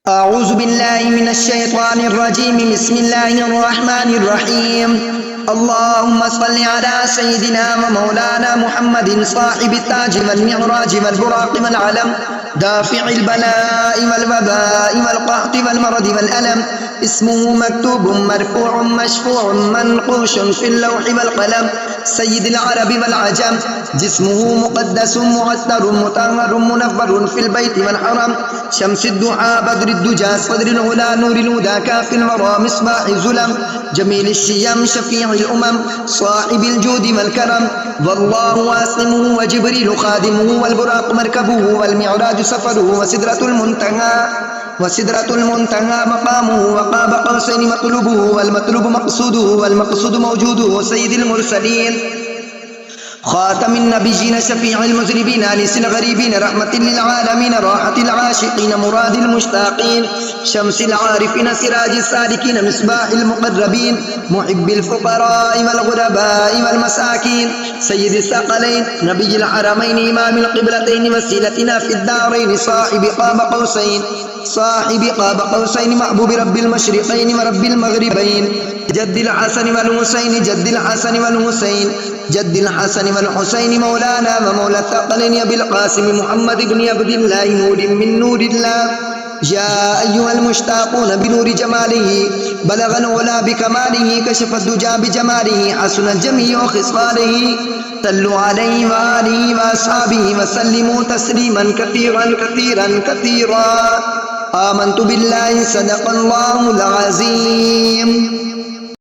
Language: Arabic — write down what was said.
أعوذ بالله من الشيطان الرجيم. بسم الله الرحمن الرحيم. اللهم صل على سيدنا ومولانا محمد صاحب التاج والمعراج والبراق والعلم دافع البلاء والوباء والقحط والمرض والألم. اسمه مكتوب مرفوع مشفوع منقوش في اللوح والقلم. سيد العرب والعجم. جسمه مقدس معطر مطهر منور في البيت والحرم. شمس الضحى بدر الدجى صدر العلا نور الهدى كاف الورى مصباح الظلم. جميل الشيم شفيع الأمم صاحب الجود والكرم. والله عاصمه وجبريل خادمه والبراق مركبه والمعراج سفره وسدرة المنتهى مقامه وقاب قوسين مطلوبه والمطلوب مقصوده والمقصود موجوده. سيد المرسلين خاتم النبيين شفيع المذنبين أنيس الغريبين رحمة للعالمين راحة العاشقين مراد المشتاقين. شمس العارفين سراج السالكين مصباح المقربين محب الفقراء والغرباء والمساكين. سيد الثقلين نبي الحرمين إمام القبلتين وسيلتنا في الدارين صاحب قاب قوسين محبوب رب المشرقين ورب المغربين. جد الحسن والحسين جد الحسن والحسين مولانا ومولى الثقلين أبي القاسم محمد بن عبد الله نور من نور الله. يا أيها المشتاقون بنور جماله بلغ العلا بكماله كشف الدجى بجماله حسن الجميع خصاله. صلوا عليه وآله وأصحابه وسلموا تسليما كثيرا كثيرا كثيرا. آمنت بالله صدق الله العظيم.